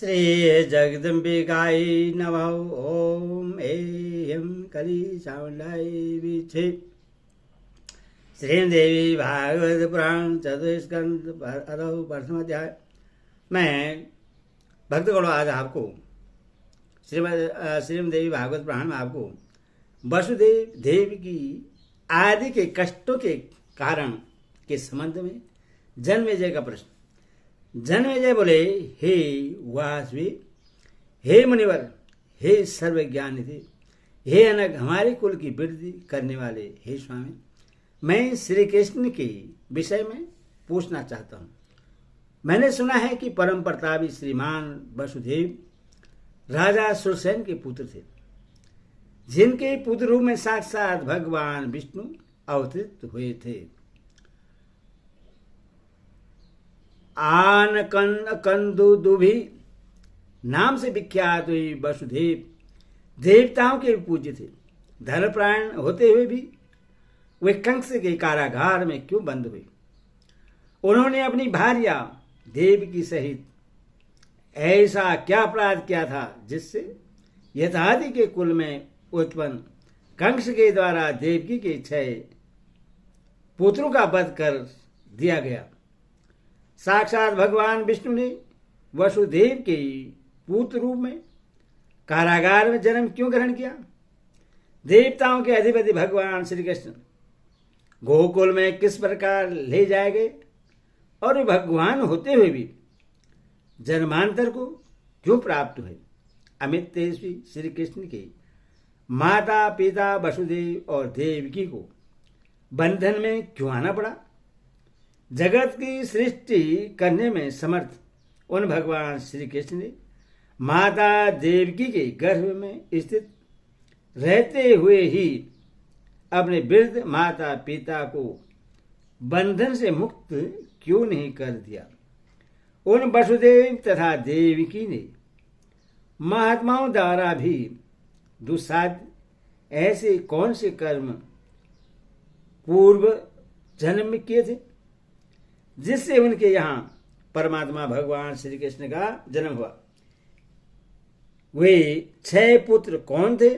श्री जगदम्बिकाय नमः। ओम ऐं कली चामुंडाय विचे। श्रीदेवी भागवत पुराण चतुस्कंद प्रथम अध्याय। मैं भक्तगणों आज आपको श्रीमदेवी भागवत पुराण में आपको वसुदेव देव की आदि के कष्टों के कारण के संबंध में जन्मेजय का प्रश्न। जन्मेजय बोले, हे वासवी, हे मुनिवर, हे सर्वज्ञानी थे, हे अनग, हमारे कुल की वृद्धि करने वाले हे स्वामी, मैं श्री कृष्ण के विषय में पूछना चाहता हूँ। मैंने सुना है कि परम प्रतापी श्रीमान वसुदेव राजा सुरसेन के पुत्र थे, जिनके पुत्र रूप में साक्षात भगवान विष्णु अवतरित हुए थे। आन कंदुदुभि नाम से विख्यात हुई वसुदेव देवताओं के पूज्य थे। धर्मप्राण होते हुए भी वे कंस के कारागार में क्यों बंद हुए? उन्होंने अपनी भार्या देवकी सहित ऐसा क्या अपराध किया था जिससे यथादि के कुल में उत्पन्न कंस के द्वारा देवकी के 6 पुत्रों का वध कर दिया गया? साक्षात भगवान विष्णु ने वसुदेव के पुत्र रूप में कारागार में जन्म क्यों ग्रहण किया? देवताओं के अधिपति भगवान श्री कृष्ण गोकुल में किस प्रकार ले जाए गए और वे भगवान होते हुए भी जन्मांतर को क्यों प्राप्त हुए? अमित तेजस्वी श्री कृष्ण के माता पिता वसुदेव और देवकी को बंधन में क्यों आना पड़ा? जगत की सृष्टि करने में समर्थ उन भगवान श्री कृष्ण ने माता देवकी के गर्भ में स्थित रहते हुए ही अपने वृद्ध माता पिता को बंधन से मुक्त क्यों नहीं कर दिया? उन वसुदेव तथा देवकी ने महात्माओं द्वारा भी दुस्साध्य ऐसे कौन से कर्म पूर्व जन्म में किए थे जिससे उनके यहाँ परमात्मा भगवान श्री कृष्ण का जन्म हुआ? वे 6 पुत्र कौन थे?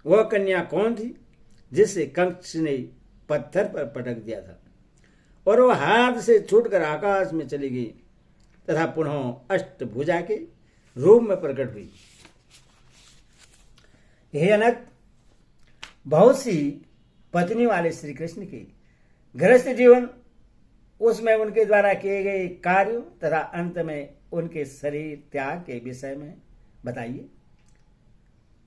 वह कन्या कौन थी जिससे कंस ने पत्थर पर पटक दिया था और वह हाथ से छूटकर आकाश में चली गई तथा पुनः अष्टभुजा के रूप में प्रकट हुई? हे अनक, बहुत सी पत्नी वाले श्री कृष्ण के गृहस्थ जीवन, उसमें उनके द्वारा किए गए कार्यों तथा अंत में उनके शरीर त्याग के विषय में बताइए।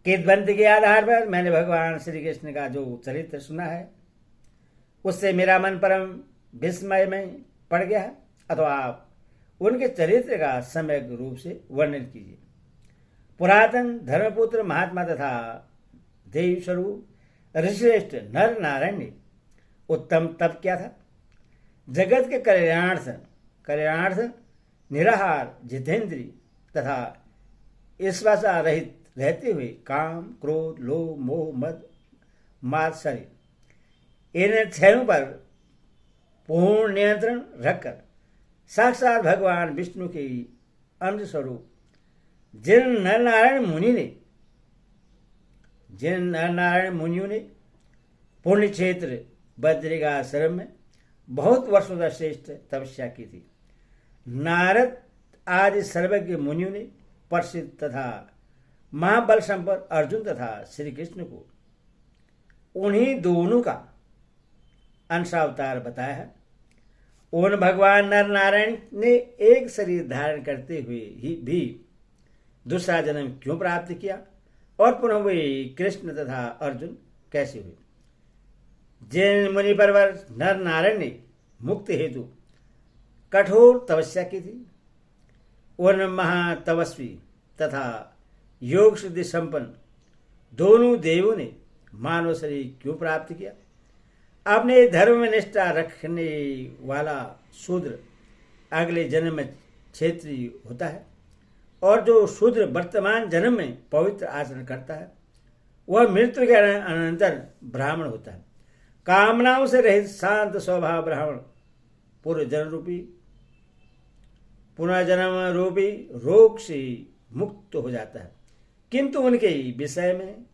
किदवंत के आधार पर मैंने भगवान श्री कृष्ण का जो चरित्र सुना है उससे मेरा मन परम विस्मय में पड़ गया है, अथवा आप उनके चरित्र का सम्यक रूप से वर्णन कीजिए। पुरातन धर्मपुत्र महात्मा तथा देव स्वरूप ऋषिश्रेष्ठ नर नारायण ने उत्तम तप किया था। जगत के कल्याणार्थ निराहार जितेंद्री तथा ईश्वसा रहित रहते हुए काम क्रोध लोभ मोह मद मात्सर्य इन 6 पर पूर्ण नियंत्रण रखकर साक्षात भगवान विष्णु के अंश स्वरूप जिन नरनारायण मुनियों ने पुण्य क्षेत्र बद्रिकाश्रम में बहुत वर्षों तक श्रेष्ठ तपस्या की थी, नारद आदि सर्वज्ञ मुनियों ने प्रसिद्ध तथा महाबल संपन्न अर्जुन तथा श्री कृष्ण को उन्हीं दोनों का अंशावतार बताया है। उन भगवान नर नारायण ने एक शरीर धारण करते हुए ही भी दूसरा जन्म क्यों प्राप्त किया और पुनः वे कृष्ण तथा अर्जुन कैसे हुए? जिन मुनि परवर नर नारायण ने मुक्ति हेतु कठोर तपस्या की थी, उन महातपस्वी तथा योग सिद्धि संपन्न दोनों देवों ने मानव शरीर क्यों प्राप्त किया? अपने धर्म में निष्ठा रखने वाला शूद्र अगले जन्म में क्षेत्रीय होता है और जो शूद्र वर्तमान जन्म में पवित्र आचरण करता है वह मृत्यु के अनंतर ब्राह्मण होता है। कामनाओं से रहित शांत स्वभाव ब्राह्मण पुनर्जन्म रूपी रोग से मुक्त हो जाता है, किंतु उनके विषय में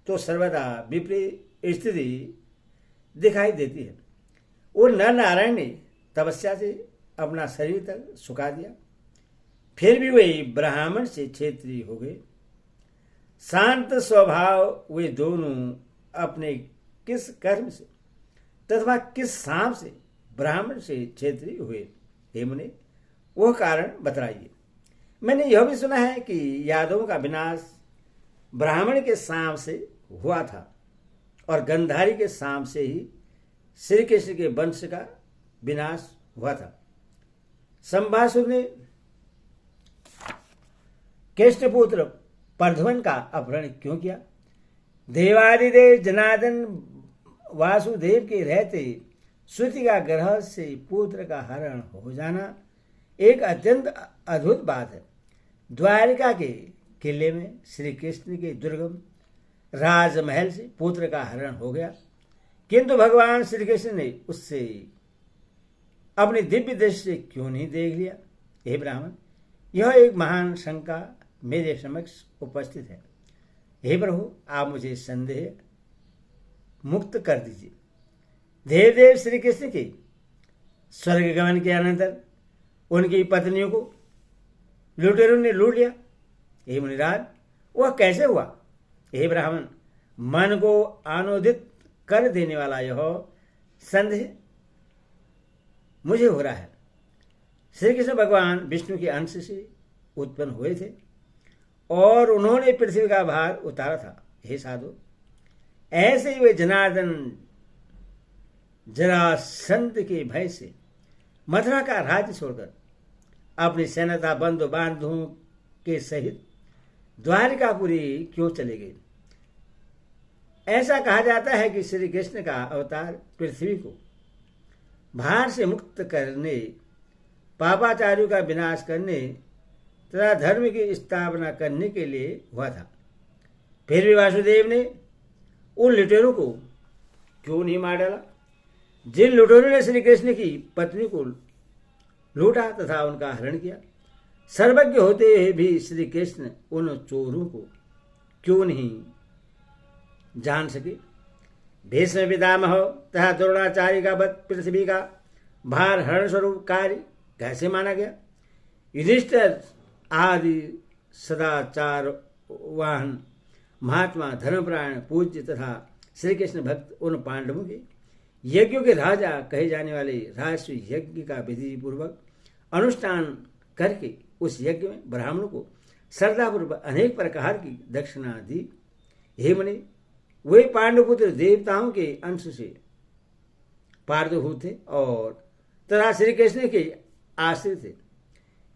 तो सर्वदा विपरीत स्थिति दिखाई देती है। वो नर नारायण ने तपस्या से अपना शरीर तक सुखा दिया, फिर भी वे ब्राह्मण से क्षेत्रीय हो गए। शांत स्वभाव वे दोनों अपने किस कर्म से तथा किस सांप से ब्राह्मण से क्षेत्रीय हुए? हे मुने, वह कारण बतलाइए। मैंने यह भी सुना है कि यादवों का विनाश ब्राह्मण के सांप से हुआ था और गंधारी के सांप से ही श्री कृष्ण के वंश का विनाश हुआ था। संभासुर ने कृष्णपुत्र प्रध्वन का अपहरण क्यों किया? देवादिदेव जनार्दन वासुदेव के रहते श्रुति का ग्रह से पुत्र का हरण हो जाना एक अत्यंत अद्भुत बात है। द्वारिका के किले में श्री कृष्ण के दुर्गम राजमहल से पुत्र का हरण हो गया, किंतु भगवान श्री कृष्ण ने उससे अपनी दिव्य दृष्टि से क्यों नहीं देख लिया? हे ब्राह्मण, यह एक महान शंका मेरे समक्ष उपस्थित है। हे प्रभु, आप मुझे संदेह मुक्त कर दीजिए। देवदेव श्री कृष्ण के स्वर्ग गमन के अनंतर उनकी पत्नियों को लुटेरों ने लूट लिया। हे मुनिराज, वह कैसे हुआ? हे ब्राह्मण, मन को आनोदित कर देने वाला यह संदेह मुझे हो रहा है। श्री कृष्ण भगवान विष्णु के अंश से उत्पन्न हुए थे और उन्होंने पृथ्वी का भार उतारा था। हे साधु, ऐसे ही वे जनार्दन जरासंध के भय से मथुरा का राज्य छोड़कर अपनी सेनाता बंधु बांधुओं के सहित द्वारिकापुरी क्यों चले गए? ऐसा कहा जाता है कि श्री कृष्ण का अवतार पृथ्वी को भार से मुक्त करने, पापाचार्यों का विनाश करने तथा धर्म की स्थापना करने के लिए हुआ था। फिर भी वासुदेव ने उन लुटेरों को क्यों नहीं मार डाला जिन लुटेरों ने श्री कृष्ण की पत्नी को लूटा तथा उनका हरण किया? सर्वज्ञ होते हुए भी श्री कृष्ण उन चोरों को क्यों नहीं जान सके? भीष्म पितामह तथा द्रोणाचार्य का वध पृथ्वी का भार हरण स्वरूप कार्य कैसे माना गया? युधिष्ठिर आदि सदाचार वाहन महात्मा धर्मप्राण पूज्य तथा श्री कृष्ण भक्त उन पांडवों के यज्ञों के राजा कहे जाने वाले राष्ट्रीय यज्ञ का विधि पूर्वक अनुष्ठान करके उस यज्ञ में ब्राह्मणों को श्रद्धापूर्वक अनेक प्रकार की दक्षिणा दी। हे मुनि, वे पांडुपुत्र देवताओं के अंश से पार्थिव थे और तथा श्री कृष्ण के आश्रित थे,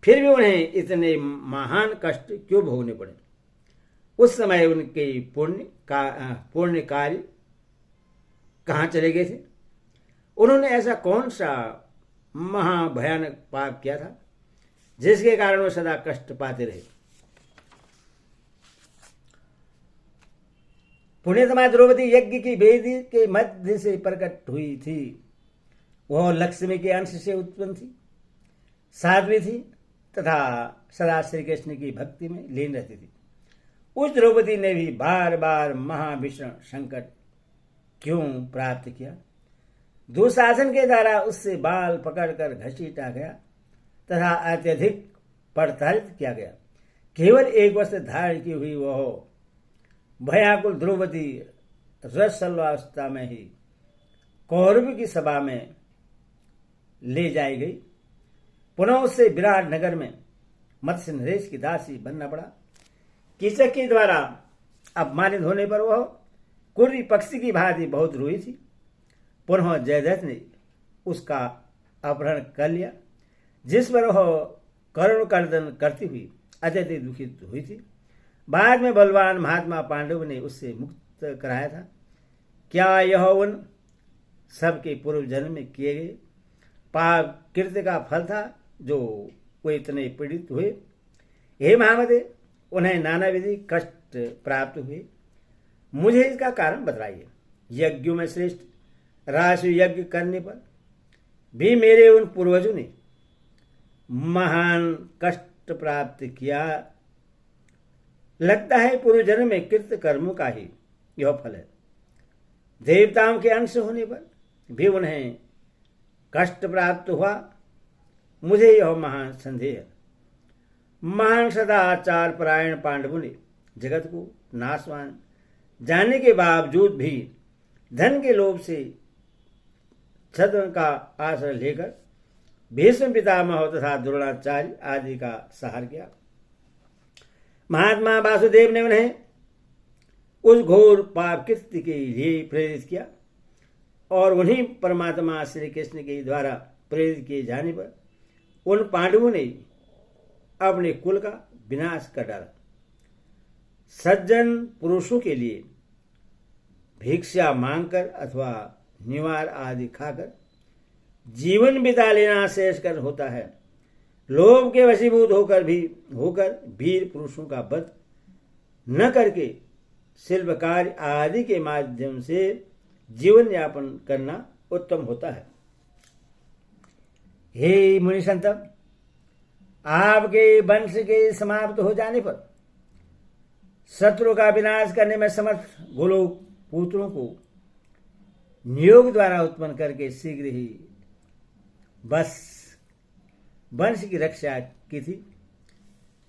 फिर भी उन्हें इतने महान कष्ट क्यों भोगने पड़े? उस समय उनके पुण्य कार्य कहाँ चले गए थे? उन्होंने ऐसा कौन सा महाभयानक पाप किया था जिसके कारण वो सदा कष्ट पाते रहे? पुण्यतमा द्रौपदी यज्ञ की वेदी के मध्य से प्रकट हुई थी। वह लक्ष्मी के अंश से उत्पन्न थी, साध्वी थी तथा सदा श्री कृष्ण की भक्ति में लीन रहती थी। उस द्रौपदी ने भी बार बार महाभीषण संकट क्यों प्राप्त किया? दुशासन के द्वारा उससे बाल पकड़कर घसीटा गया तथा अत्यधिक प्रताड़ित किया गया। केवल एक वस्त्र धारण की हुई वह भयाकुल द्रौपदी रसल्वावस्था में ही कौरव की सभा में ले जाई गई। पुनः उससे विराट नगर में मत्स्य नरेश की दासी बनना पड़ा। कीचक के द्वारा अपमानित होने पर वह कुर्री पक्षी की भांति बहुत रोई थी। पुनः जयद्रथ ने उसका अपहरण कर लिया, जिस पर वह करुण कर्दन करती हुई अत्यधिक दुखित हुई थी। बाद में बलवान महात्मा पांडव ने उससे मुक्त कराया था। क्या यह उन सबके पूर्व जन्म में किए गए पाप कृत्य का फल था जो वे इतने पीड़ित हुए? हे महामते, उन्हें नाना विधि कष्ट प्राप्त हुए। मुझे इसका कारण बताइए। यज्ञों में श्रेष्ठ राष्ट्रीय यज्ञ करने पर भी मेरे उन पूर्वजों ने महान कष्ट प्राप्त किया लगता है पूर्व जन्म में कृत कर्मों का ही यह फल है। देवताओं के अंश होने पर भी उन्हें कष्ट प्राप्त हुआ, मुझे यह महान संदेह है। महान सदाचार परायण पांडवों ने जगत को नाशवान जानने के बावजूद भी धन के लोभ से छद्म का आश्रय लेकर भीष्म पितामह तथा द्रोणाचार्य आदि का सहारा किया। महात्मा वासुदेव ने उन्हें उस घोर पाप कृत्य के लिए प्रेरित किया और उन्हीं परमात्मा श्री कृष्ण के द्वारा प्रेरित किए जाने पर उन पांडवों ने अपने कुल का विनाश कर डाला। सज्जन पुरुषों के लिए भिक्षा मांगकर अथवा निवार आदि खाकर जीवन बिता लेना श्रेयस्कर होता है। लोभ के वशीभूत होकर वीर पुरुषों का वध न करके शिल्प कार्य आदि के माध्यम से जीवन यापन करना उत्तम होता है। हे मुनि संत, आपके वंश के समाप्त हो जाने पर शत्रु का विनाश करने में समर्थ गोलोक पुत्रों को नियोग द्वारा उत्पन्न करके शीघ्र ही बस वंश की रक्षा की थी।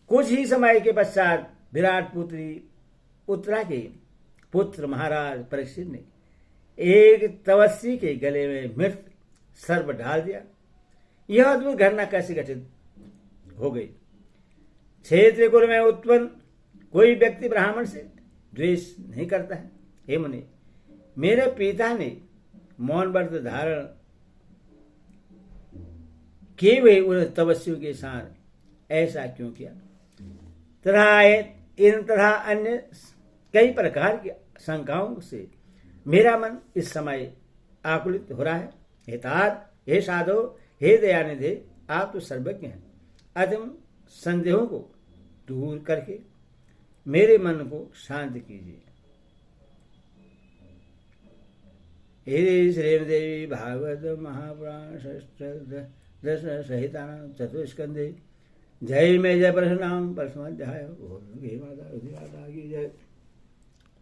कुछ ही समय के पश्चात विराट पुत्री उत्तरा के पुत्र महाराज परीक्षित ने एक तपस्वी के गले में मृत सर्प डाल दिया। यह अद्भुत घटना कैसे घटित हो गई? क्षेत्रीय कुल में उत्पन्न कोई व्यक्ति ब्राह्मण से द्वेष नहीं करता है। हे मुनि, मेरे पिता ने मौन व्रत धारण किए हुए उन तपस्वियों के साथ ऐसा क्यों किया? तथा अन्य कई प्रकार की शंकाओं से मेरा मन इस समय आकुलित हो रहा है। हे तात, हे साधो, हे दयानिधे, आप तो सर्वज्ञ हैं। अतः संदेहों को दूर करके मेरे मन को शांत कीजिए। हे श्रीदेवी भागवत महापुराण दर्शन सहिता चतुष्कंदे जय में जय प्रश्नाम परसमाध्याय जय।